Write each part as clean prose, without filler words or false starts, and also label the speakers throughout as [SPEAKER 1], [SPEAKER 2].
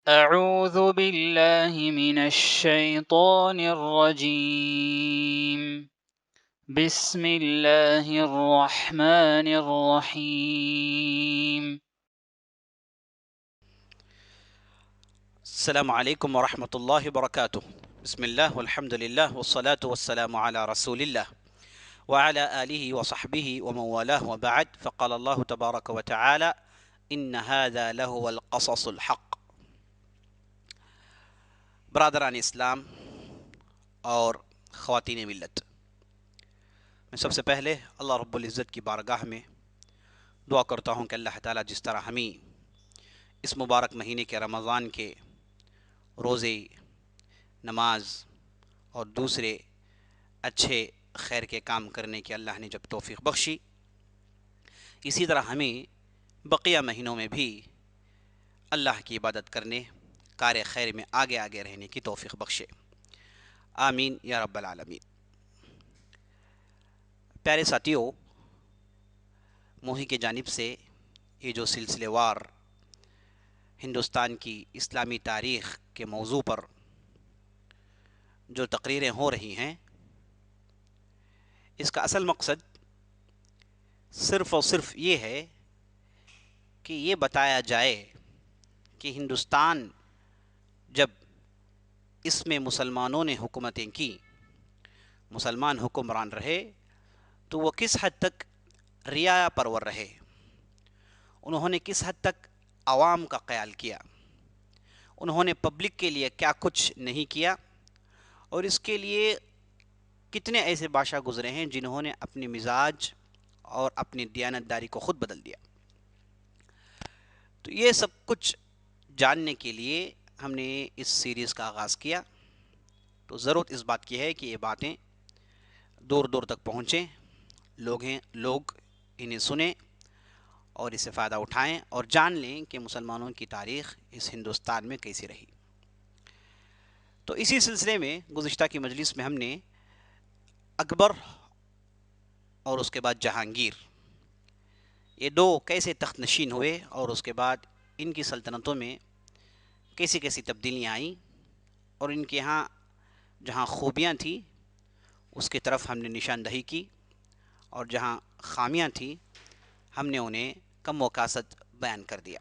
[SPEAKER 1] أعوذ بالله من الشيطان الرجيم بسم الله الرحمن الرحيم
[SPEAKER 2] السلام عليكم ورحمة الله وبركاته. بسم الله والحمد لله والصلاة والسلام على رسول الله وعلى آله وصحبه ومن والاه وبعد. فقال الله تبارك وتعالى: إن هذا لهو القصص الحق. برادران اسلام اور خواتین ملت، میں سب سے پہلے اللہ رب العزت کی بارگاہ میں دعا کرتا ہوں کہ اللہ تعالیٰ جس طرح ہمیں اس مبارک مہینے کے رمضان کے روزے، نماز اور دوسرے اچھے خیر کے کام کرنے کی اللہ نے جب توفیق بخشی، اسی طرح ہمیں بقیہ مہینوں میں بھی اللہ کی عبادت کرنے، کار خیر میں آگے آگے رہنے کی توفیق بخشے، آمین یا رب العالمین۔ پیارے ساتھیو، موہی کی جانب سے یہ جو سلسلے وار ہندوستان کی اسلامی تاریخ کے موضوع پر جو تقریریں ہو رہی ہیں، اس کا اصل مقصد صرف اور صرف یہ ہے کہ یہ بتایا جائے کہ ہندوستان جب اس میں مسلمانوں نے حکومتیں کی، مسلمان حکمران رہے، تو وہ کس حد تک رعایا پرور رہے، انہوں نے کس حد تک عوام کا خیال کیا، انہوں نے پبلک کے لیے کیا کچھ نہیں کیا، اور اس کے لیے کتنے ایسے بادشاہ گزرے ہیں جنہوں نے اپنی مزاج اور اپنی دیانتداری کو خود بدل دیا۔ تو یہ سب کچھ جاننے کے لیے ہم نے اس سیریز کا آغاز کیا۔ تو ضرورت اس بات کی ہے کہ یہ باتیں دور دور تک پہنچیں، لوگ انہیں سنیں اور اس سے فائدہ اٹھائیں اور جان لیں کہ مسلمانوں کی تاریخ اس ہندوستان میں کیسی رہی۔ تو اسی سلسلے میں گزشتہ کی مجلس میں ہم نے اکبر اور اس کے بعد جہانگیر، یہ دو کیسے تخت نشین ہوئے اور اس کے بعد ان کی سلطنتوں میں کیسی کیسی تبدیلیاں آئیں، اور ان کے ہاں جہاں خوبیاں تھیں اس کی طرف ہم نے نشاندہی کی، اور جہاں خامیاں تھیں ہم نے انہیں کم و کاست بیان کر دیا۔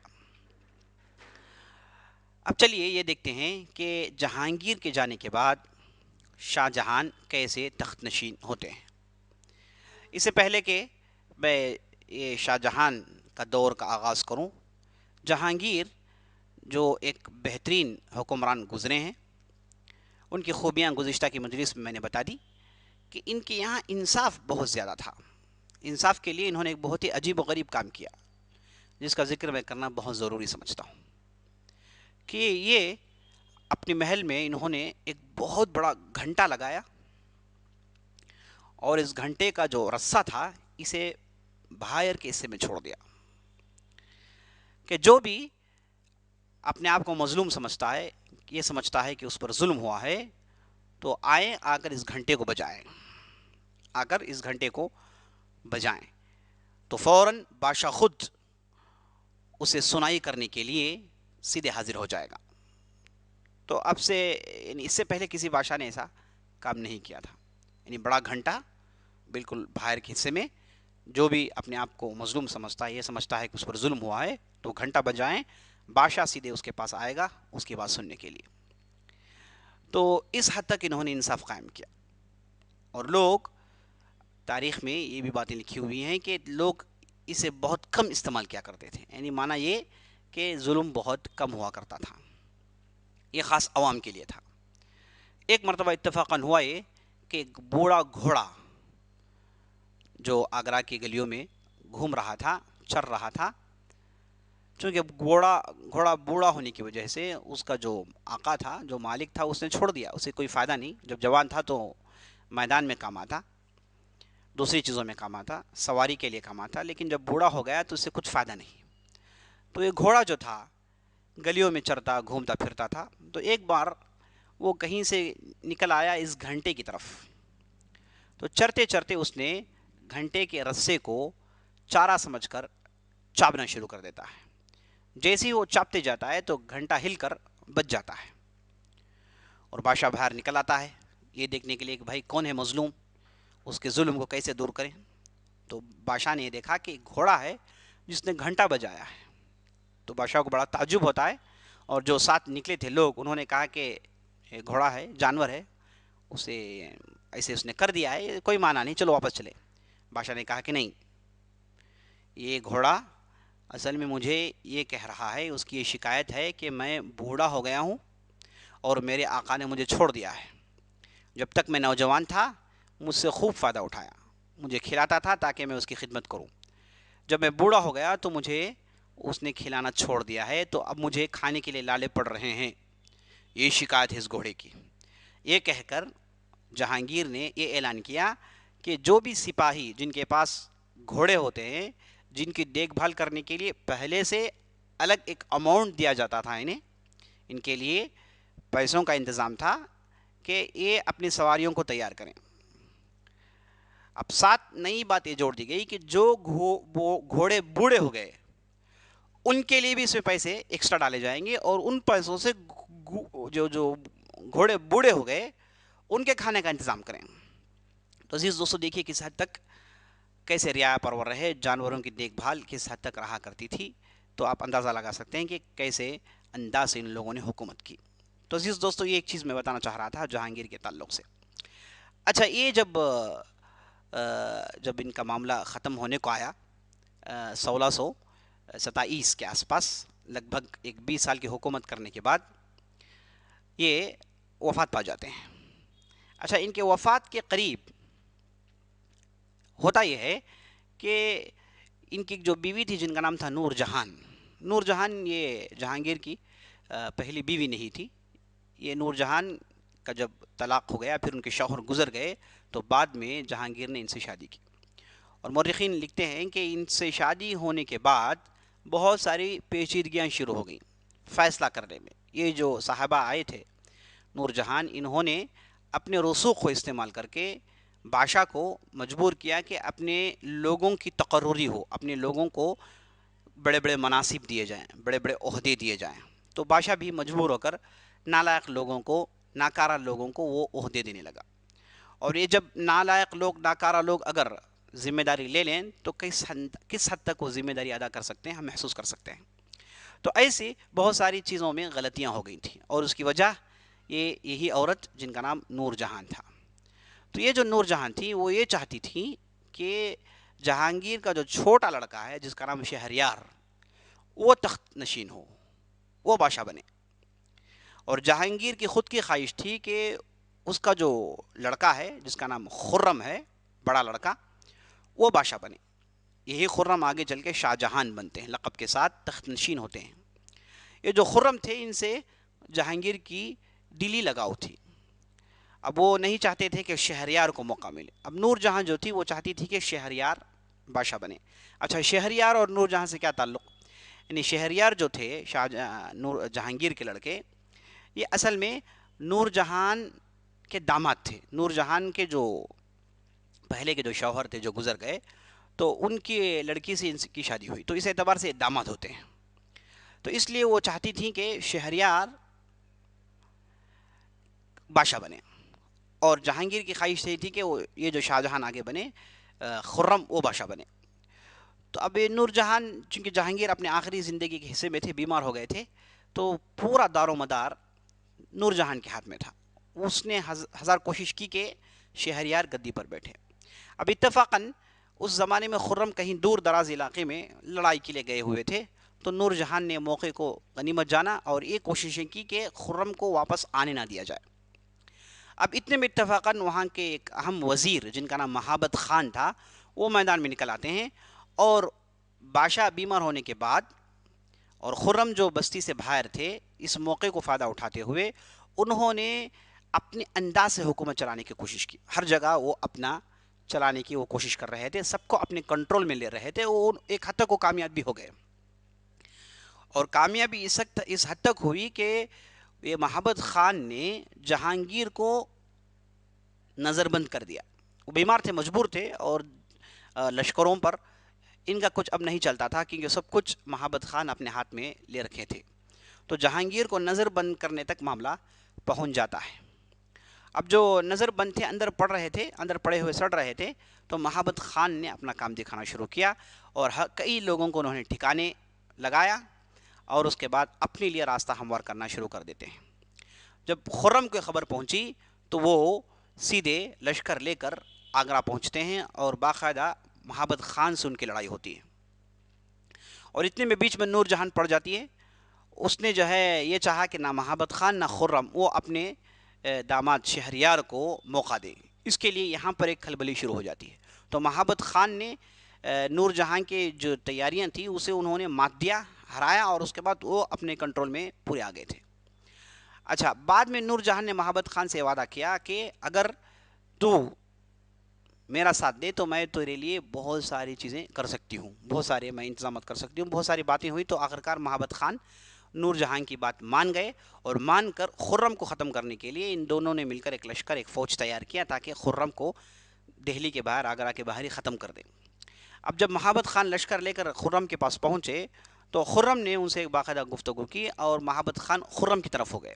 [SPEAKER 2] اب چلیے یہ دیکھتے ہیں کہ جہانگیر کے جانے کے بعد شاہ جہان کیسے تخت نشین ہوتے ہیں۔ اس سے پہلے کہ میں یہ شاہ جہان کا دور کا آغاز کروں، جہانگیر جو ایک بہترین حکمران گزرے ہیں، ان کی خوبیاں گزشتہ کی مجلس میں نے بتا دی کہ ان کے یہاں انصاف بہت زیادہ تھا۔ انصاف کے لیے انہوں نے ایک بہت ہی عجیب و غریب کام کیا، جس کا ذکر میں کرنا بہت ضروری سمجھتا ہوں، کہ یہ اپنے محل میں انہوں نے ایک بہت بڑا گھنٹا لگایا، اور اس گھنٹے کا جو رسہ تھا اسے باہر کے حصے میں چھوڑ دیا کہ جو بھی اپنے آپ کو مظلوم سمجھتا ہے، یہ سمجھتا ہے کہ اس پر ظلم ہوا ہے، تو آئیں آ کر اس گھنٹے کو بجائیں، تو فوراً بادشاہ خود اسے سنائی کرنے کے لیے سیدھے حاضر ہو جائے گا۔ تو اب سے یعنی اس سے پہلے کسی بادشاہ نے ایسا کام نہیں کیا تھا، یعنی بڑا گھنٹا بالکل باہر کے حصے میں، جو بھی اپنے آپ کو مظلوم سمجھتا ہے، یہ سمجھتا ہے کہ اس پر ظلم ہوا ہے، تو گھنٹا بجائیں، بادشاہ سیدھے اس کے پاس آئے گا اس کی بات سننے کے لیے۔ تو اس حد تک انہوں نے انصاف قائم کیا، اور لوگ تاریخ میں یہ بھی باتیں لکھی ہوئی ہیں کہ لوگ اسے بہت کم استعمال کیا کرتے تھے، یعنی معنی یہ کہ ظلم بہت کم ہوا کرتا تھا، یہ خاص عوام کے لیے تھا۔ ایک مرتبہ اتفاقاً ہوا یہ کہ ایک بوڑھا گھوڑا جو آگرہ کی گلیوں میں گھوم رہا تھا، چر رہا تھا، چونکہ گھوڑا بوڑھا ہونے کی وجہ سے اس کا جو آقا تھا، جو مالک تھا، اس نے چھوڑ دیا، اسے کوئی فائدہ نہیں۔ جب جوان تھا تو میدان میں کام آتا، دوسری چیزوں میں کام آتا، سواری کے لیے کام آتا، لیکن جب بوڑھا ہو گیا تو اس سے کچھ فائدہ نہیں۔ تو یہ گھوڑا جو تھا گلیوں میں چرتا گھومتا پھرتا تھا، تو ایک بار وہ کہیں سے نکل آیا اس گھنٹے کی طرف، تو چرتے چرتے اس نے گھنٹے کے رسے کو چارہ سمجھ کر چاپنا شروع کر دیتا ہے۔ جیسے ہی وہ چاپتے جاتا ہے تو گھنٹا ہل کر بچ جاتا ہے، اور بادشاہ باہر نکل آتا ہے یہ دیکھنے کے لیے کہ بھائی کون ہے مظلوم، اس کے ظلم کو کیسے دور کریں۔ تو بادشاہ نے یہ دیکھا کہ ایک گھوڑا ہے جس نے گھنٹا بجایا ہے۔ تو بادشاہ کو بڑا تعجب ہوتا ہے، اور جو ساتھ نکلے تھے لوگ انہوں نے کہا کہ یہ گھوڑا ہے، جانور ہے، اسے ایسے اس نے کر دیا ہے، کوئی معنی نہیں، چلو واپس چلے۔ بادشاہ نے کہا کہ نہیں، یہ گھوڑا اصل میں مجھے یہ کہہ رہا ہے، اس کی یہ شکایت ہے کہ میں بوڑھا ہو گیا ہوں اور میرے آقا نے مجھے چھوڑ دیا ہے۔ جب تک میں نوجوان تھا مجھ سے خوب فائدہ اٹھایا، مجھے کھلاتا تھا تاکہ میں اس کی خدمت کروں۔ جب میں بوڑھا ہو گیا تو مجھے اس نے کھلانا چھوڑ دیا ہے، تو اب مجھے کھانے کے لیے لالے پڑ رہے ہیں۔ یہ شکایت ہے اس گھوڑے کی۔ یہ کہہ کر جہانگیر نے یہ اعلان کیا کہ جو بھی سپاہی جن کے پاس گھوڑے ہوتے ہیں، جن کی دیکھ بھال کرنے کے لیے پہلے سے الگ ایک اماؤنٹ دیا جاتا تھا، ان کے لیے پیسوں کا انتظام تھا کہ یہ اپنی سواریوں کو تیار کریں۔ اب ساتھ نئی بات یہ جوڑ دی گئی کہ جو گھوڑے بوڑھے ہو گئے ان کے لیے بھی اس میں پیسے ایکسٹرا ڈالے جائیں گے، اور ان پیسوں سے جو گھوڑے بوڑھے ہو گئے ان کے کھانے کا انتظام کریں۔ تو عزیز دوستو دیکھیے کس حد تک کیسے رعایا پرور رہے، جانوروں کی دیکھ بھال کس حد تک رہا کرتی تھی۔ تو آپ اندازہ لگا سکتے ہیں کہ کیسے انداز سے ان لوگوں نے حکومت کی۔ تو عزیز دوستو یہ ایک چیز میں بتانا چاہ رہا تھا جہانگیر کے تعلق سے۔ اچھا، یہ جب ان کا معاملہ ختم ہونے کو آیا 1627 کے آس پاس، لگ بھگ ایک 20 سال کی حکومت کرنے کے بعد یہ وفات پا جاتے ہیں۔ اچھا، ان کے وفات کے قریب ہوتا یہ ہے کہ ان کی جو بیوی تھی جن کا نام تھا نور جہان، نور جہان یہ جہانگیر کی پہلی بیوی نہیں تھی۔ یہ نور جہان کا جب طلاق ہو گیا، پھر ان کے شوہر گزر گئے، تو بعد میں جہانگیر نے ان سے شادی کی۔ اور مورخین لکھتے ہیں کہ ان سے شادی ہونے کے بعد بہت ساری پیچیدگیاں شروع ہو گئیں فیصلہ کرنے میں۔ یہ جو صاحبہ آئے تھے نور جہان، انہوں نے اپنے رسوخ کو استعمال کر کے بادشاہ کو مجبور کیا کہ اپنے لوگوں کی تقرری ہو، اپنے لوگوں کو بڑے بڑے مناصب دیے جائیں، بڑے بڑے عہدے دیے جائیں۔ تو بادشاہ بھی مجبور ہو کر نالائق لوگوں کو، ناکارہ لوگوں کو وہ عہدے دینے لگا۔ اور یہ جب نالائق لوگ، ناکارہ لوگ اگر ذمہ داری لے لیں تو کس حد تک وہ ذمہ داری ادا کر سکتے ہیں، ہم محسوس کر سکتے ہیں۔ تو ایسی بہت ساری چیزوں میں غلطیاں ہو گئی تھیں، اور اس کی وجہ یہی عورت جن کا نام نور جہان تھا۔ تو یہ جو نور جہان تھی وہ یہ چاہتی تھی کہ جہانگیر کا جو چھوٹا لڑکا ہے جس کا نام شہریار، وہ تخت نشین ہو، وہ بادشاہ بنے۔ اور جہانگیر کی خود کی خواہش تھی کہ اس کا جو لڑکا ہے جس کا نام خرم ہے، بڑا لڑکا، وہ بادشاہ بنے۔ یہی خرم آگے چل کے شاہ جہان بنتے ہیں، لقب کے ساتھ تخت نشین ہوتے ہیں۔ یہ جو خرم تھے ان سے جہانگیر کی دلی لگاؤ تھی۔ اب وہ نہیں چاہتے تھے کہ شہریار کو موقع ملے۔ اب نور جہاں جو تھی وہ چاہتی تھی کہ شہریار بادشاہ بنے۔ اچھا، شہریار اور نور جہاں سے کیا تعلق؟ یعنی شہریار جو تھے جہانگیر کے لڑکے، یہ اصل میں نور جہان کے داماد تھے۔ نور جہان کے جو پہلے کے جو شوہر تھے جو گزر گئے، تو ان کی لڑکی سے ان کی شادی ہوئی، تو اس اعتبار سے داماد ہوتے ہیں۔ تو اس لیے وہ چاہتی تھیں کہ شہریار بادشاہ بنے، اور جہانگیر کی خواہش یہ تھی کہ وہ یہ جو شاہ جہان آگے بنے، خرم، وہ بادشاہ بنے۔ تو اب نور جہان چونکہ جہانگیر اپنے آخری زندگی کے حصے میں تھے، بیمار ہو گئے تھے، تو پورا دار و مدار نور جہان کے ہاتھ میں تھا۔ اس نے ہزار کوشش کی کہ شہریار گدی پر بیٹھے۔ اب اتفاقاً اس زمانے میں خرم کہیں دور دراز علاقے میں لڑائی کے لیے گئے ہوئے تھے، تو نور جہان نے موقع کو غنیمت جانا اور یہ کوششیں کی کہ خرم کو واپس آنے نہ دیا جائے۔ اب اتنے میں اتفاقاً وہاں کے ایک اہم وزیر جن کا نام مہابت خان تھا، وہ میدان میں نکل آتے ہیں، اور بادشاہ بیمار ہونے کے بعد اور خرم جو بستی سے باہر تھے، اس موقع کو فائدہ اٹھاتے ہوئے انہوں نے اپنے انداز سے حکومت چلانے کی کوشش کی۔ ہر جگہ وہ اپنا چلانے کی وہ کوشش کر رہے تھے، سب کو اپنے کنٹرول میں لے رہے تھے۔ وہ ایک حد تک وہ کامیاب بھی ہو گئے، اور کامیابی اس حد تک ہوئی کہ یہ مہابت خان نے جہانگیر کو نظر بند کر دیا۔ وہ بیمار تھے، مجبور تھے، اور لشکروں پر ان کا کچھ اب نہیں چلتا تھا، کیونکہ سب کچھ مہابت خان اپنے ہاتھ میں لے رکھے تھے۔ تو جہانگیر کو نظر بند کرنے تک معاملہ پہنچ جاتا ہے۔ اب جو نظر بند تھے، اندر پڑ رہے تھے، اندر پڑے ہوئے سڑ رہے تھے، تو مہابت خان نے اپنا کام دکھانا شروع کیا اور کئی لوگوں کو انہوں نے ٹھکانے لگایا اور اس کے بعد اپنے لیے راستہ ہموار کرنا شروع کر دیتے ہیں۔ جب خرم کو خبر پہنچی تو وہ سیدھے لشکر لے کر آگرہ پہنچتے ہیں اور باقاعدہ مہابت خان سے ان کی لڑائی ہوتی ہے، اور اتنے میں بیچ میں نور جہان پڑ جاتی ہے۔ اس نے جو ہے یہ چاہا کہ نہ مہابت خان نہ خرم وہ اپنے داماد شہریار کو موقع دے، اس کے لیے یہاں پر ایک کھلبلی شروع ہو جاتی ہے۔ تو مہابت خان نے نور جہاں کے جو تیاریاں تھیں اسے انہوں نے مات دیا، ہرایا، اور اس کے بعد وہ اپنے کنٹرول میں پورے آ گئے تھے۔ اچھا، بعد میں نور جہاں نے مہابت خان سے وعدہ کیا کہ اگر تو میرا ساتھ دے تو میں تیرے لیے بہت ساری چیزیں کر سکتی ہوں، بہت سارے میں انتظامات کر سکتی ہوں، بہت ساری باتیں ہوئی۔ تو آخرکار مہابت خان نور جہاں کی بات مان گئے اور مان کر خرم کو ختم کرنے کے لیے ان دونوں نے مل کر ایک لشکر، ایک فوج تیار کیا تاکہ خرم کو دہلی کے باہر، آگرہ کے باہر ہی ختم کر دیں۔ اب جب مہابت خان لشکر لے کر خرم کے پاس پہنچے تو خرم نے ان سے ایک باقاعدہ گفتگو کی اور مہابت خان خرم کی طرف ہو گئے۔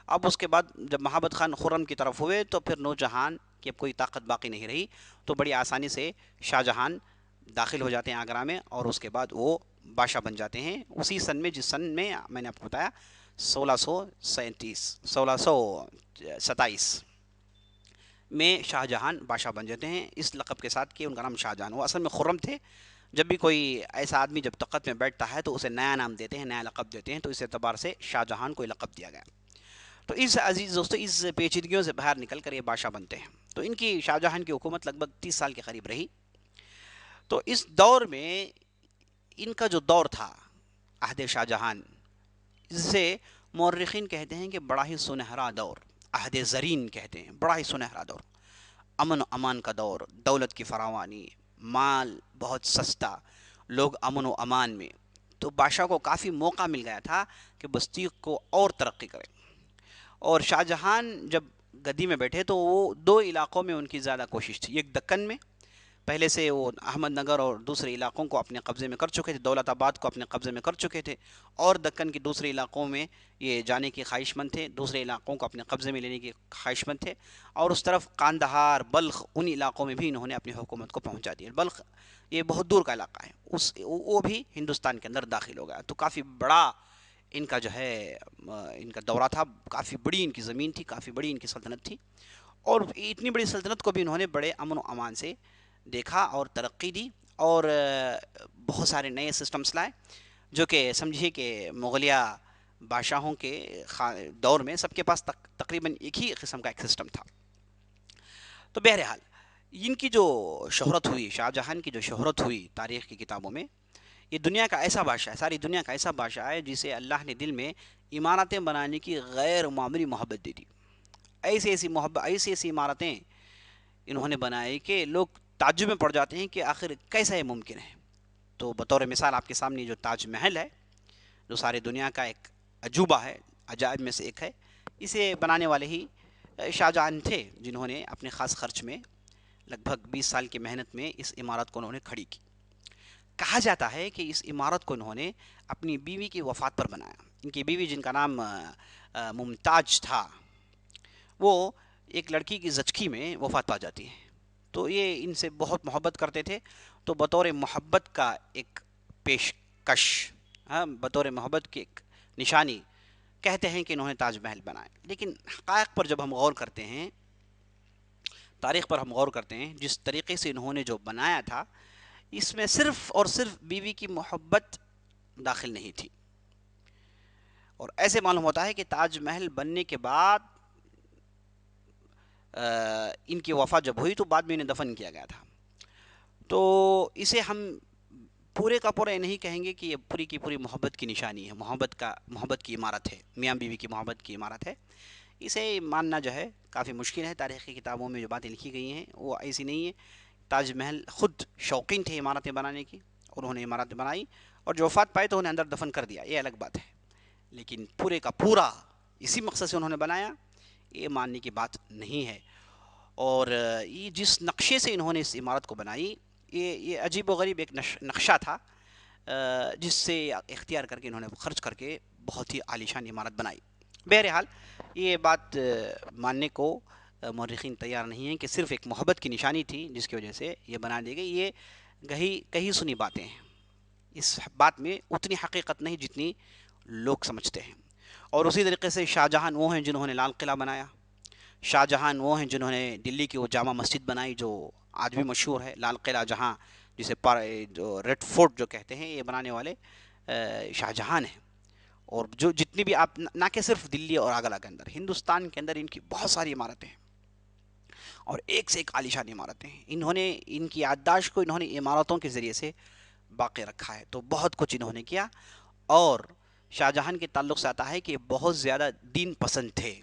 [SPEAKER 2] اب اس کے بعد جب مہابت خان خرم کی طرف ہوئے تو پھر نور جہان کی اب کوئی طاقت باقی نہیں رہی، تو بڑی آسانی سے شاہ جہان داخل ہو جاتے ہیں آگرہ میں، اور اس کے بعد وہ بادشاہ بن جاتے ہیں اسی سن میں جس سن میں میں نے آپ کو بتایا 1627 میں شاہ جہان بادشاہ بن جاتے ہیں، اس لقب کے ساتھ کہ ان کا نام شاہ جہان، وہ اصل میں خرم تھے۔ جب بھی کوئی ایسا آدمی جب تخت میں بیٹھتا ہے تو اسے نیا نام دیتے ہیں، نیا لقب دیتے ہیں، تو اس اعتبار سے شاہ جہان کو لقب دیا گیا۔ تو اس عزیز دوستو اس پیچیدگیوں سے باہر نکل کر یہ بادشاہ بنتے ہیں۔ تو ان کی شاہ جہان کی حکومت لگ بھگ 30 سال کے قریب رہی۔ تو اس دور میں ان کا جو دور تھا عہد شاہ جہان، اسے مورخین کہتے ہیں کہ بڑا ہی سنہرا دور، عہد زرین کہتے ہیں، بڑا ہی سنہرا دور، امن و امان کا دور، دولت کی فراوانی، مال بہت سستا، لوگ امن و امان میں۔ تو بادشاہ کو کافی موقع مل گیا تھا کہ بستی کو اور ترقی کرے۔ اور شاہ جہان جب گدی میں بیٹھے تو وہ دو علاقوں میں ان کی زیادہ کوشش تھی، ایک دکن میں، پہلے سے وہ احمد نگر اور دوسرے علاقوں کو اپنے قبضے میں کر چکے تھے، دولت آباد کو اپنے قبضے میں کر چکے تھے، اور دکن کے دوسرے علاقوں میں یہ جانے کی خواہش مند تھے، دوسرے علاقوں کو اپنے قبضے میں لینے کی خواہش مند تھے، اور اس طرف قاندہار، بلخ، ان علاقوں میں بھی انہوں نے اپنی حکومت کو پہنچا دیا۔ بلخ یہ بہت دور کا علاقہ ہے، وہ بھی ہندوستان کے اندر داخل ہو گیا۔ تو کافی بڑا ان کا جو ہے ان کا دورہ تھا، کافی بڑی ان کی زمین تھی، کافی بڑی ان کی سلطنت تھی، اور اتنی بڑی سلطنت کو بھی انہوں نے بڑے امن و امان سے دیکھا اور ترقی دی، اور بہت سارے نئے سسٹمز لائے، جو کہ سمجھیے کہ مغلیہ بادشاہوں کے دور میں سب کے پاس تقریباً ایک ہی قسم کا ایک سسٹم تھا۔ تو بہرحال ان کی جو شہرت ہوئی، شاہ جہان کی جو شہرت ہوئی تاریخ کی کتابوں میں، یہ دنیا کا ایسا بادشاہ ہے، ساری دنیا کا ایسا بادشاہ ہے جسے اللہ نے دل میں عمارتیں بنانے کی غیر معمولی محبت دے دی۔ ایسی ایسی عمارتیں انہوں نے بنائی کہ لوگ تعجب میں پڑ جاتے ہیں کہ آخر کیسا یہ ممکن ہے۔ تو بطور مثال آپ کے سامنے جو تاج محل ہے، جو ساری دنیا کا ایک عجوبہ ہے، عجائب میں سے ایک ہے، اسے بنانے والے ہی شاہ جہان تھے، جنہوں نے اپنے خاص خرچ میں لگ بھگ 20 سال کی محنت میں اس عمارت کو انہوں نے کھڑی کی۔ کہا جاتا ہے کہ اس عمارت کو انہوں نے اپنی بیوی کی وفات پر بنایا۔ ان کی بیوی جن کا نام ممتاز تھا، وہ ایک لڑکی کی زچگی میں وفات پا جاتی ہے، تو یہ ان سے بہت محبت کرتے تھے، تو بطور محبت کا ایک پیشکش، بطور محبت کی ایک نشانی کہتے ہیں کہ انہوں نے تاج محل بنایا۔ لیکن حقائق پر جب ہم غور کرتے ہیں، تاریخ پر ہم غور کرتے ہیں، جس طریقے سے انہوں نے جو بنایا تھا، اس میں صرف اور صرف بیوی کی محبت داخل نہیں تھی، اور ایسے معلوم ہوتا ہے کہ تاج محل بننے کے بعد ان کی وفات جب ہوئی تو بعد میں انہیں دفن کیا گیا تھا۔ تو اسے ہم پورے کا پورا نہیں کہیں گے کہ یہ پوری کی پوری محبت کی نشانی ہے، محبت کی عمارت ہے، میاں بیوی کی محبت کی عمارت ہے۔ اسے ماننا جو ہے کافی مشکل ہے، تاریخی کتابوں میں جو باتیں لکھی گئی ہیں وہ ایسی نہیں ہے۔ تاج محل خود شوقین تھے عمارتیں بنانے کی، اور انہوں نے عمارتیں بنائی، اور جو وفات پائے تو انہیں اندر دفن کر دیا، یہ الگ بات ہے، لیکن پورے کا پورا اسی مقصد سے انہوں نے بنایا، یہ ماننے کی بات نہیں ہے۔ اور یہ جس نقشے سے انہوں نے اس عمارت کو بنائی، یہ عجیب و غریب ایک نقشہ تھا، جس سے اختیار کر کے انہوں نے خرچ کر کے بہت ہی عالیشان عمارت بنائی۔ بہرحال یہ بات ماننے کو مورخین تیار نہیں ہیں کہ صرف ایک محبت کی نشانی تھی جس کی وجہ سے یہ بنا دی گئی۔ یہ کہیں سنی باتیں ہیں، اس بات میں اتنی حقیقت نہیں جتنی لوگ سمجھتے ہیں۔ اور اسی طریقے سے شاہ جہاں وہ ہیں جنہوں نے لال قلعہ بنایا، شاہ جہاں وہ ہیں جنہوں نے دلی کی وہ جامع مسجد بنائی جو آج بھی مشہور ہے، لال قلعہ جہاں جسے جو ریڈ فورٹ جو کہتے ہیں، یہ بنانے والے شاہ جہاں ہیں۔ اور جو جتنی بھی آپ نہ کہ صرف دلی اور آگرہ کے اندر، ہندوستان کے اندر ان کی بہت ساری عمارتیں ہیں اور ایک سے ایک عالیشان عمارتیں ہیں۔ انہوں نے ان کی یادداشت کو انہوں نے عمارتوں کے ذریعے سے باقی رکھا ہے، تو بہت کچھ انہوں نے کیا۔ اور شاہ جہان کے تعلق سے آتا ہے کہ بہت زیادہ دین پسند تھے،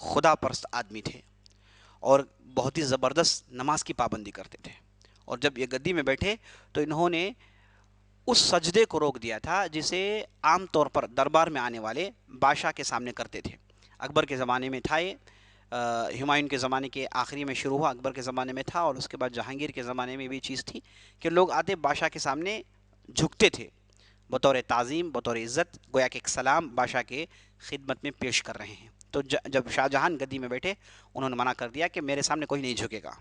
[SPEAKER 2] خدا پرست آدمی تھے اور بہت ہی زبردست نماز کی پابندی کرتے تھے۔ اور جب یہ گدی میں بیٹھے تو انہوں نے اس سجدے کو روک دیا تھا جسے عام طور پر دربار میں آنے والے بادشاہ کے سامنے کرتے تھے۔ اکبر کے زمانے میں تھا یہ، ہمایوں کے زمانے کے آخری میں شروع ہوا، اکبر کے زمانے میں تھا، اور اس کے بعد جہانگیر کے زمانے میں بھی چیز تھی کہ لوگ آتے بادشاہ کے سامنے جھکتے تھے بطور تعظیم، بطور عزت، گویا کہ ایک سلام بادشاہ کے خدمت میں پیش کر رہے ہیں۔ تو جب شاہ جہان گدی میں بیٹھے انہوں نے منع کر دیا کہ میرے سامنے کوئی نہیں جھکے گا،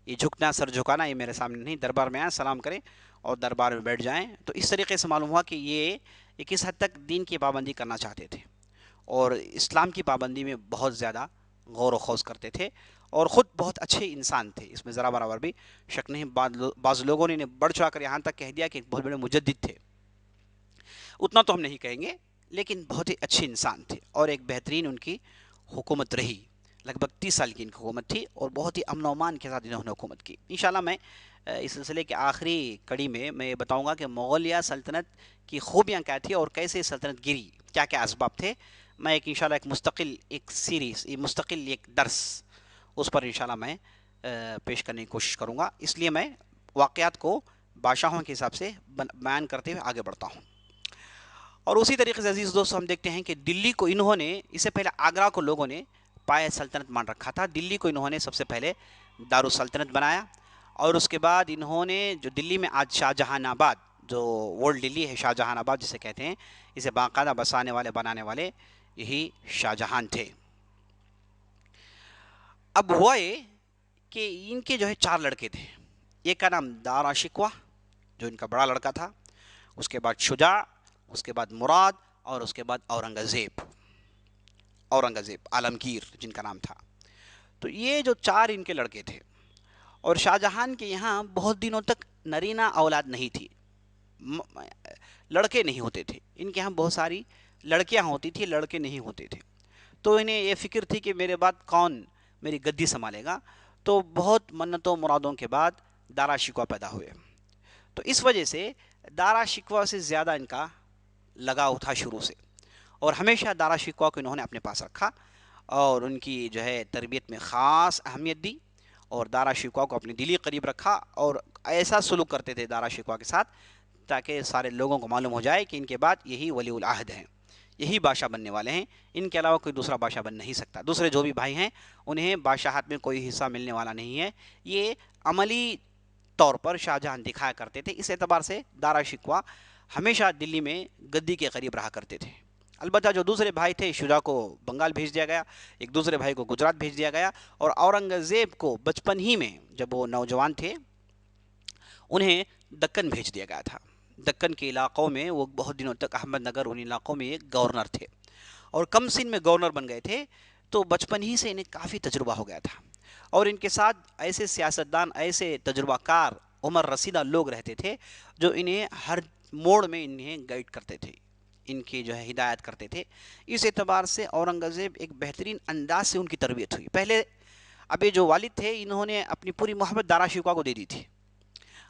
[SPEAKER 2] یہ جھکنا، سر جھکانا یہ میرے سامنے نہیں، دربار میں آئیں سلام کریں اور دربار میں بیٹھ جائیں۔ تو اس طریقے سے معلوم ہوا کہ یہ کس حد تک دین کی پابندی کرنا چاہتے تھے اور اسلام کی پابندی میں بہت زیادہ غور و خوض کرتے تھے، اور خود بہت اچھے انسان تھے، اس میں ذرا برابر بھی شک نہیں۔ بعض لوگوں نے بڑھ چڑھا کر یہاں تک کہہ دیا کہ ایک بہت بڑے مجدد تھے، اتنا تو ہم نہیں کہیں گے، لیکن بہت ہی اچھے انسان تھے اور ایک بہترین ان کی حکومت رہی۔ لگ بھگ 30 سال کی ان کی حکومت تھی اور بہت ہی امن و امان کے ساتھ انہوں نے حکومت کی۔ انشاءاللہ میں اس سلسلے کے آخری کڑی میں یہ بتاؤں گا کہ مغلیہ سلطنت کی خوبیاں کیا تھی اور کیسے سلطنت گری، کیا کیا اسباب تھے۔ میں انشاءاللہ ایک مستقل ایک سیریز، مستقل ایک درس اس پر انشاءاللہ میں پیش کرنے کی کوشش کروں گا، اس لیے میں واقعات کو بادشاہوں کے حساب سے بیان کرتے ہوئے آگے بڑھتا ہوں۔ اور اسی طریقے سے عزیز دوستو ہم دیکھتے ہیں کہ دلی کو انہوں نے، اس سے پہلے آگرہ کو لوگوں نے پائے سلطنت مان رکھا تھا، دلی کو انہوں نے سب سے پہلے دارالسلطنت بنایا، اور اس کے بعد انہوں نے جو دلی میں آج شاہ جہان آباد، جو اولڈ دلی ہے شاہ جہان آباد جسے کہتے ہیں، اسے باقاعدہ بنانے والے یہی شاہ جہان تھے۔ اب ہوا یہ کہ ان کے جو ہے 4 لڑکے تھے، ایک کا نام دارا شکوہ جو ان کا بڑا لڑکا تھا، اس کے بعد شجاع، اس کے بعد مراد، اور اس کے بعد اورنگزیب عالمگیر جن کا نام تھا۔ تو یہ جو 4 ان کے لڑکے تھے، اور شاہ جہان کے یہاں بہت دنوں تک نرینہ اولاد نہیں تھی، لڑکے نہیں ہوتے تھے، ان کے یہاں بہت ساری لڑکیاں ہوتی تھی، لڑکے نہیں ہوتے تھے۔ تو انہیں یہ فکر تھی کہ میرے بعد کون میری گدی سنبھالے گا، تو بہت منتوں مرادوں کے بعد دارا شکوہ پیدا ہوئے۔ تو اس وجہ سے دارا شکوہ سے زیادہ ان کا لگاؤ تھا شروع سے، اور ہمیشہ دارا شکوہ کو انہوں نے اپنے پاس رکھا اور ان کی جو ہے تربیت میں خاص اہمیت دی، اور دارا شکوہ کو اپنے دلی قریب رکھا، اور ایسا سلوک کرتے تھے دارا شکوہ کے ساتھ تاکہ سارے لوگوں کو معلوم ہو جائے کہ ان کے بعد یہی ولی العہد ہیں، یہی بادشاہ بننے والے ہیں، ان کے علاوہ کوئی دوسرا بادشاہ بن نہیں سکتا، دوسرے جو بھی بھائی ہیں انہیں بادشاہت میں کوئی حصہ ملنے والا نہیں ہے۔ یہ عملی طور پر شاہ جہان دکھایا کرتے تھے، اس اعتبار سے دارا شکوہ ہمیشہ دلی میں گدی کے قریب رہا کرتے تھے۔ البتہ جو دوسرے بھائی تھے، شجاع کو بنگال بھیج دیا گیا، ایک دوسرے بھائی کو گجرات بھیج دیا گیا، اور اورنگزیب کو بچپن ہی میں جب وہ نوجوان تھے انہیں دکن بھیج دیا گیا تھا۔ دکن کے علاقوں میں وہ بہت دنوں تک، احمد نگر ان علاقوں میں ایک گورنر تھے، اور کم سن میں گورنر بن گئے تھے، تو بچپن ہی سے انہیں کافی تجربہ ہو گیا تھا، اور ان کے ساتھ ایسے سیاستدان، ایسے تجربہ کار، عمر رسیدہ لوگ رہتے تھے جو انہیں ہر موڑ میں انہیں گائیڈ کرتے تھے، ان کی جو ہے ہدایت کرتے تھے۔ اس اعتبار سے اورنگزیب ایک بہترین انداز سے ان کی تربیت ہوئی۔ پہلے ابھی جو والد تھے انہوں نے اپنی پوری محبت دارا شکوہ کو دے دی تھی،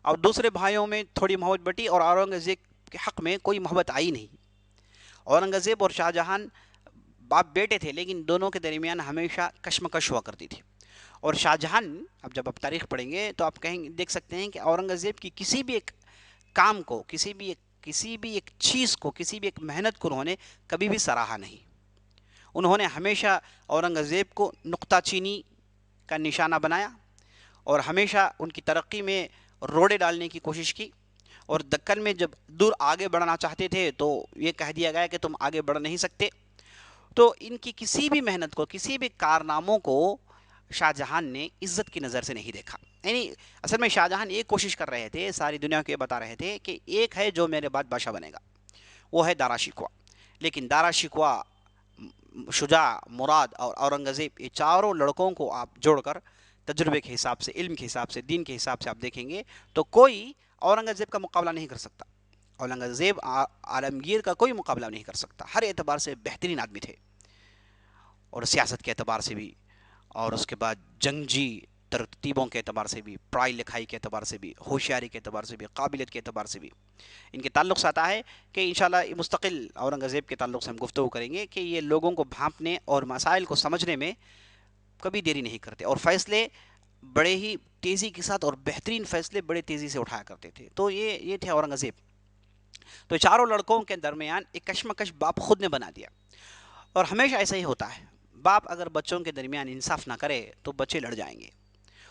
[SPEAKER 2] اور دوسرے بھائیوں میں تھوڑی محبت بٹی، اور اورنگزیب کے حق میں کوئی محبت آئی نہیں۔ اورنگزیب اور شاہ جہان باپ بیٹے تھے، لیکن دونوں کے درمیان ہمیشہ کشمکش ہوا کرتی تھی، اور شاہ جہان، اب جب آپ تاریخ پڑھیں گے تو آپ دیکھ سکتے ہیں کہ اورنگزیب کی کسی بھی ایک کام کو، کسی بھی ایک چیز کو، کسی بھی ایک محنت کو انہوں نے کبھی بھی سراہا نہیں۔ انہوں نے ہمیشہ اورنگزیب کو نقطہ چینی کا نشانہ بنایا، اور ہمیشہ ان کی ترقی میں روڑے ڈالنے کی کوشش کی، اور دکن میں جب دور آگے بڑھنا چاہتے تھے تو یہ کہہ دیا گیا کہ تم آگے بڑھ نہیں سکتے. تو ان کی کسی بھی محنت کو، کسی بھی کارناموں کو شاہ جہان نے عزت کی نظر سے نہیں دیکھا. یعنی اصل میں شاہ جہان ایک کوشش کر رہے تھے، ساری دنیا کو یہ بتا رہے تھے کہ ایک ہے جو میرے بعد بادشاہ بنے گا، وہ ہے دارا شکوہ. لیکن دارا شکوہ، شجاع، مراد اور اورنگزیب، یہ چاروں لڑکوں کو آپ جوڑ کر تجربے کے حساب سے، علم کے حساب سے، دین کے حساب سے آپ دیکھیں گے تو کوئی اورنگزیب کا مقابلہ نہیں کر سکتا. اورنگزیب عالمگیر کا کوئی مقابلہ نہیں کر سکتا. ہر اعتبار سے بہترین آدمی تھے، اور سیاست کے اعتبار سے بھی، اور اس کے بعد جنگی ترتیبوں کے اعتبار سے بھی، پڑھائی لکھائی کے اعتبار سے بھی، ہوشیاری کے اعتبار سے بھی، قابلیت کے اعتبار سے بھی. ان کے تعلق سے آتا ہے کہ انشاءاللہ مستقل اورنگزیب کے تعلق سے ہم گفتگو کریں گے کہ یہ لوگوں کو بھانپنے اور مسائل کو سمجھنے میں کبھی دیری نہیں کرتے، اور فیصلے بڑے ہی تیزی کے ساتھ، اور بہترین فیصلے بڑے تیزی سے اٹھایا کرتے تھے. تو یہ تھے اورنگزیب. تو چاروں لڑکوں کے درمیان ایک کشمکش باپ خود نے بنا دیا. اور ہمیشہ ایسا ہی ہوتا ہے، باپ اگر بچوں کے درمیان انصاف نہ کرے تو بچے لڑ جائیں گے،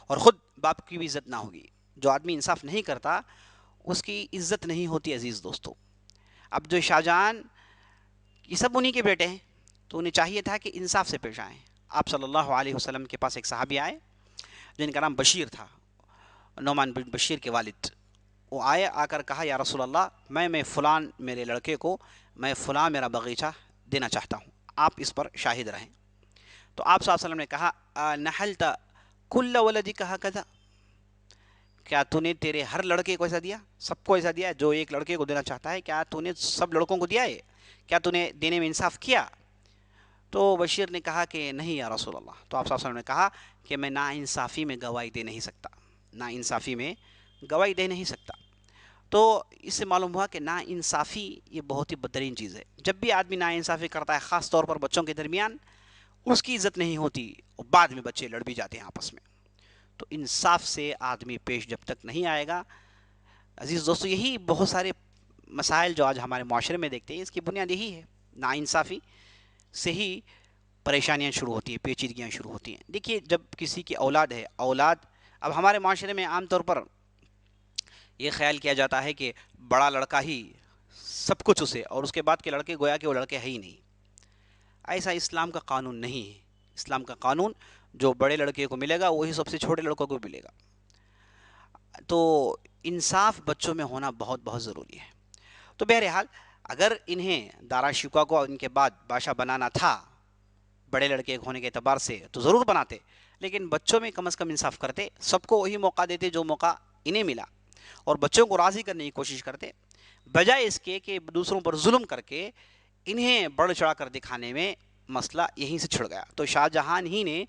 [SPEAKER 2] اور خود باپ کی بھی عزت نہ ہوگی. جو آدمی انصاف نہیں کرتا اس کی عزت نہیں ہوتی. عزیز دوستو، اب جو شاہجہان، یہ سب انہی کے بیٹے ہیں، تو انہیں چاہیے تھا کہ انصاف سے پیش آئیں. آپ صلی اللہ علیہ وسلم کے پاس ایک صحابی آئے جن کا نام بشیر تھا، نعمان بن بشیر کے والد. وہ آئے، آ کر کہا یا رسول اللہ، میں فلان میرے لڑکے کو، میں فلاں میرا باغیچہ دینا چاہتا ہوں، آپ اس پر شاہد رہیں. تو آپ صلی اللہ علیہ وسلم نے کہا نحلت کل ولدک ہکذا، کیا تو نے تیرے ہر لڑکے کو ایسا دیا، سب کو ایسا دیا جو ایک لڑکے کو دینا چاہتا ہے؟ کیا تو نے سب لڑکوں کو دیا ہے؟ کیا تو نے دینے میں انصاف کیا؟ تو بشیر نے کہا کہ نہیں یا رسول اللہ. تو آپ صلی اللہ علیہ وسلم نے کہا کہ میں ناانصافی میں گواہی دے نہیں سکتا، ناانصافی میں گواہی دے نہیں سکتا. تو اس سے معلوم ہوا کہ ناانصافی یہ بہت ہی بدترین چیز ہے. جب بھی آدمی ناانصافی کرتا ہے، خاص طور پر بچوں کے درمیان، اس کی عزت نہیں ہوتی، اور بعد میں بچے لڑ بھی جاتے ہیں آپس میں. تو انصاف سے آدمی پیش جب تک نہیں آئے گا، عزیز دوستو، یہی بہت سارے مسائل جو آج ہمارے معاشرے میں دیکھتے ہیں، اس کی بنیاد یہی ہے. ناانصافی سے ہی پریشانیاں شروع ہوتی ہیں، پیچیدگیاں شروع ہوتی ہیں. دیکھیے، جب کسی کی اولاد ہے، اب ہمارے معاشرے میں عام طور پر یہ خیال کیا جاتا ہے کہ بڑا لڑکا ہی سب کچھ اسے، اور اس کے بعد کے لڑکے گویا کہ وہ لڑکے ہے ہی نہیں. ایسا اسلام کا قانون نہیں ہے. اسلام کا قانون جو بڑے لڑکے کو ملے گا وہی سب سے چھوٹے لڑکوں کو ملے گا. تو انصاف بچوں میں ہونا بہت بہت ضروری ہے. تو بہرحال اگر انہیں دارا شکوہ کو ان کے بعد بادشاہ بنانا تھا بڑے لڑکے ہونے کے اعتبار سے تو ضرور بناتے، لیکن بچوں میں کم از کم انصاف کرتے، سب کو وہی موقع دیتے جو موقع انہیں ملا، اور بچوں کو راضی کرنے کی کوشش کرتے، بجائے اس کے کہ دوسروں پر ظلم کر کے انہیں بڑھ چڑھا کر دکھانے میں. مسئلہ یہیں سے چھڑ گیا. تو شاہ جہان ہی نے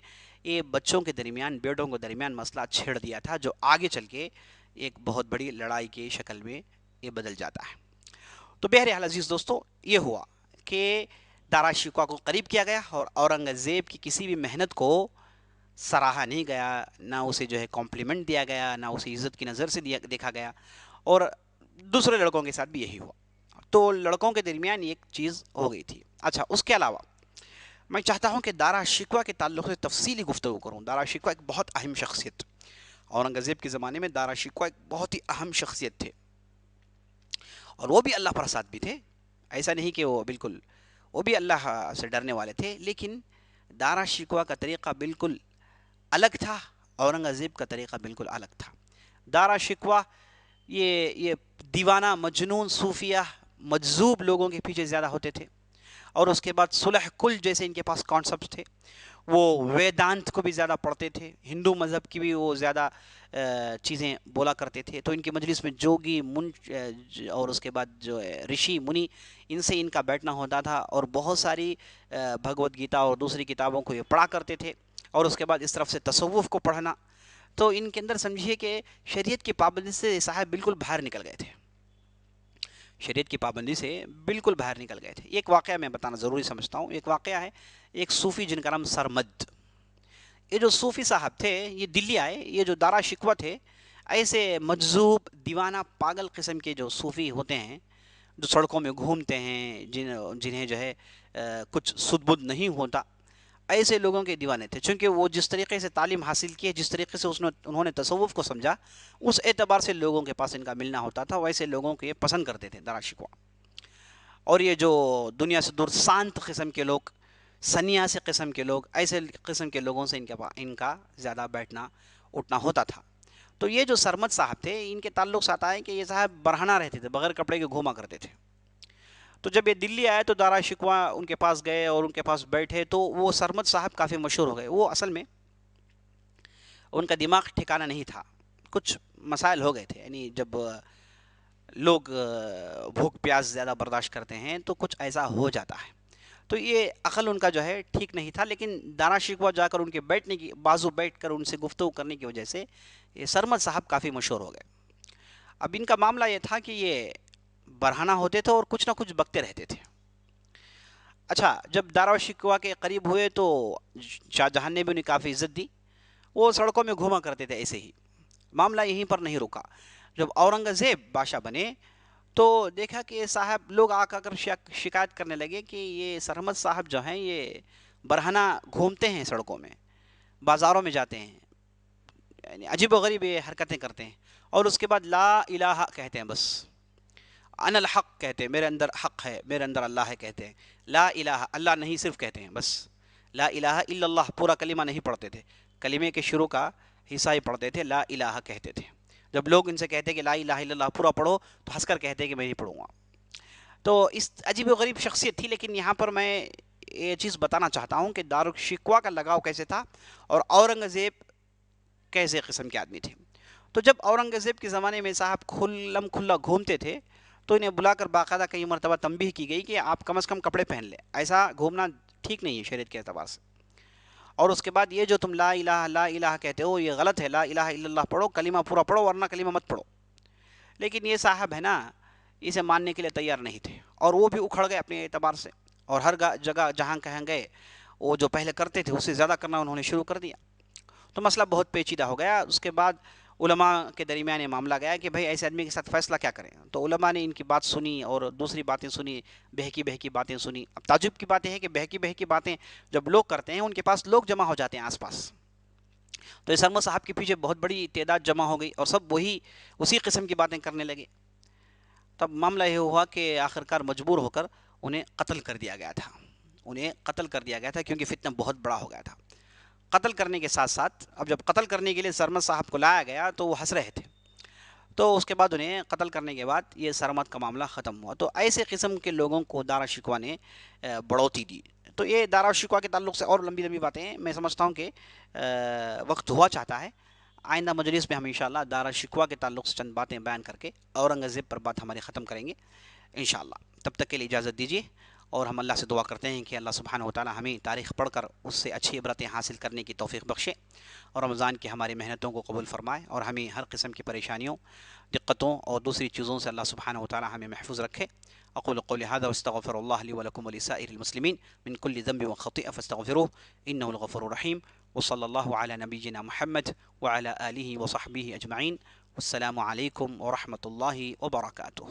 [SPEAKER 2] یہ بچوں کے درمیان، بیٹوں کے درمیان مسئلہ چھیڑ دیا تھا، جو آگے چل کے ایک بہت بڑی لڑائی کی شکل میں یہ بدل جاتا ہے. تو بہرحال عزیز دوستو، یہ ہوا کہ دارا شکوہ کو قریب کیا گیا، اور اورنگزیب کی کسی بھی محنت کو سراہا نہیں گیا، نہ اسے جو ہے کمپلیمنٹ دیا گیا، نہ اسے عزت کی نظر سے دیکھا گیا. اور دوسرے لڑکوں کے ساتھ بھی یہی ہوا. تو لڑکوں کے درمیان ایک چیز ہو گئی تھی. اچھا، اس کے علاوہ میں چاہتا ہوں کہ دارا شکوہ کے تعلق سے تفصیلی گفتگو کروں. دارا شکوہ ایک بہت اہم شخصیت، اورنگزیب کے زمانے میں دارا شکوہ ایک بہت ہی اہم شخصیت تھے، اور وہ بھی اللہ پر ساتھ بھی تھے. ایسا نہیں کہ وہ بھی اللہ سے ڈرنے والے تھے، لیکن دارا شکوہ کا طریقہ بالکل الگ تھا، اورنگزیب کا طریقہ بالکل الگ تھا. دارا شکوہ یہ دیوانہ، مجنون، صوفیہ، مجذوب لوگوں کے پیچھے زیادہ ہوتے تھے. اور اس کے بعد صلح کل جیسے ان کے پاس کانسیپٹ تھے. وہ ویدانت کو بھی زیادہ پڑھتے تھے، ہندو مذہب کی بھی وہ زیادہ چیزیں بولا کرتے تھے. تو ان کے مجلس میں جوگی اور اس کے بعد جو رشی منی، ان سے ان کا بیٹھنا ہوتا تھا، اور بہت ساری بھگوت گیتا اور دوسری کتابوں کو یہ پڑھا کرتے تھے. اور اس کے بعد اس طرف سے تصوف کو پڑھنا. تو ان کے اندر سمجھیے کہ شریعت کی پابندی سے صاحب بالکل باہر نکل گئے تھے، شریعت کی پابندی سے بالکل باہر نکل گئے تھے. ایک واقعہ میں بتانا ضروری سمجھتا ہوں. ایک واقعہ ہے، ایک صوفی جن کا نام سرمد. یہ جو صوفی صاحب تھے یہ دلی آئے. یہ جو دارا شکوہ تھے، ایسے مجذوب، دیوانہ، پاگل قسم کے جو صوفی ہوتے ہیں، جو سڑکوں میں گھومتے ہیں، جنہیں جو ہے کچھ سد بد نہیں ہوتا، ایسے لوگوں کے دیوانے تھے، چونکہ وہ جس طریقے سے تعلیم حاصل کی ہے، جس طریقے سے انہوں نے تصوف کو سمجھا، اس اعتبار سے لوگوں کے پاس ان کا ملنا ہوتا تھا، ویسے لوگوں کو یہ پسند کرتے تھے دارا شکوہ۔ اور یہ جو دنیا سے دور شانت قسم کے لوگ، سنیاسی قسم کے لوگ، ایسے قسم کے لوگوں سے ان کا زیادہ بیٹھنا اٹھنا ہوتا تھا۔ تو یہ جو سرمد صاحب تھے، ان کے تعلق سے آتا ہے کہ یہ صاحب برہنہ رہتے تھے، بغیر کپڑے کے گھوما کرتے تھے۔ تو جب یہ دلی آئے تو دارا شکوہ ان کے پاس گئے اور ان کے پاس بیٹھے، تو وہ سرمد صاحب کافی مشہور ہو گئے۔ وہ اصل میں ان کا دماغ ٹھکانہ نہیں تھا، کچھ مسائل ہو گئے تھے، یعنی جب لوگ بھوک پیاس زیادہ برداشت کرتے ہیں تو کچھ ایسا ہو جاتا ہے، تو یہ عقل ان کا جو ہے ٹھیک نہیں تھا، لیکن دارا شکوہ جا کر ان کے بیٹھنے کی بازو بیٹھ کر ان سے گفتگو کرنے کی وجہ سے یہ سرمد صاحب کافی مشہور ہو گئے۔ اب ان کا معاملہ یہ تھا کہ یہ برہنہ ہوتے تھے اور کچھ نہ کچھ بکتے رہتے تھے۔ اچھا، جب دارا شکوہ کے قریب ہوئے تو شاہ جہان نے بھی انہیں کافی عزت دی، وہ سڑکوں میں گھوما کرتے تھے ایسے ہی۔ معاملہ یہیں پر نہیں رکا، جب اورنگزیب بادشاہ بنے تو دیکھا کہ صاحب لوگ آ کر شکایت کرنے لگے کہ یہ سرمد صاحب جو ہیں یہ برہنہ گھومتے ہیں، سڑکوں میں بازاروں میں جاتے ہیں، یعنی عجیب و غریب یہ حرکتیں کرتے ہیں، اور اس کے بعد لا الہ کہتے ہیں، بس انا الحق کہتے ہیں، میرے اندر حق ہے، میرے اندر اللہ ہے کہتے ہیں، لا الہ اللہ نہیں صرف کہتے ہیں، بس لا الہ الا اللہ پورا کلمہ نہیں پڑھتے تھے، کلمے کے شروع کا حصہ ہی پڑھتے تھے، لا الہ کہتے تھے۔ جب لوگ ان سے کہتے کہ لا الہ الا اللہ پورا پڑھو تو ہنس کر کہتے کہ میں نہیں پڑھوں گا۔ تو اس عجیب و غریب شخصیت تھی، لیکن یہاں پر میں یہ چیز بتانا چاہتا ہوں کہ دارالشکوہ کا لگاؤ کیسے تھا اور اورنگزیب کیسے قسم کے آدمی تھے۔ تو جب اورنگزیب کے زمانے میں صاحب کھلم کھلا گھومتے تھے تو انہیں بلا کر باقاعدہ کئی مرتبہ تنبیہ کی گئی کہ آپ کم از کم کپڑے پہن لیں، ایسا گھومنا ٹھیک نہیں ہے شریعت کے اعتبار سے، اور اس کے بعد یہ جو تم لا الہ لا الہ کہتے ہو یہ غلط ہے، لا الہ الا اللہ پڑھو، کلمہ پورا پڑھو ورنہ کلمہ مت پڑھو۔ لیکن یہ صاحب ہے نا، اسے ماننے کے لیے تیار نہیں تھے، اور وہ بھی اکھڑ گئے اپنے اعتبار سے، اور ہر جگہ جہاں کہیں گئے وہ جو پہلے کرتے تھے اس سے زیادہ کرنا انہوں نے شروع کر دیا۔ تو مسئلہ بہت پیچیدہ ہو گیا۔ اس کے بعد علماء کے درمیان یہ معاملہ گیا کہ بھائی ایسے آدمی کے ساتھ فیصلہ کیا کریں، تو علماء نے ان کی بات سنی اور دوسری باتیں سنی، بہکی بہکی باتیں سنی۔ اب تعجب کی بات یہ ہے کہ بہکی بہکی باتیں جب لوگ کرتے ہیں ان کے پاس لوگ جمع ہو جاتے ہیں آس پاس، تو اس سرمد صاحب کے پیچھے بہت بڑی تعداد جمع ہو گئی اور سب اسی قسم کی باتیں کرنے لگے۔ تب معاملہ یہ ہوا کہ آخرکار مجبور ہو کر انہیں قتل کر دیا گیا تھا، کیونکہ فتنہ بہت بڑا ہو گیا تھا۔ قتل کرنے کے ساتھ ساتھ اب جب قتل کرنے کے لیے سرمد صاحب کو لایا گیا تو وہ ہنس رہے تھے، تو اس کے بعد انہیں قتل کرنے کے بعد یہ سرمد کا معاملہ ختم ہوا۔ تو ایسے قسم کے لوگوں کو دارا شکوہ نے بڑھوتی دی۔ تو یہ دارا شکوہ کے تعلق سے اور لمبی لمبی باتیں ہیں، میں سمجھتا ہوں کہ وقت ہوا چاہتا ہے، آئندہ مجلس میں ہم انشاءاللہ دارا شکوہ کے تعلق سے چند باتیں بیان کر کے اورنگزیب پر بات ہماری ختم کریں گے انشاءاللہ۔ تب تک کے لیے اجازت دیجیے، اور ہم اللہ سے دعا کرتے ہیں کہ اللہ سبحانہ و تعالی ہمیں تاریخ پڑھ کر اس سے اچھی عبرتیں حاصل کرنے کی توفیق بخشے، اور رمضان کی ہماری محنتوں کو قبول فرمائے، اور ہمیں ہر قسم کی پریشانیوں، دقتوں اور دوسری چیزوں سے اللہ سبحانہ و تعالی ہمیں محفوظ رکھے۔ اقول قولی هذا واستغفر الله لي ولكم ولسائر المسلمين من كل ذنب وخطيئة فاستغفروه انه الغفور الرحيم، وصلى الله على نبينا محمد وعلى آله وصحبه اجمعين، والسلام عليكم ورحمة الله وبركاته۔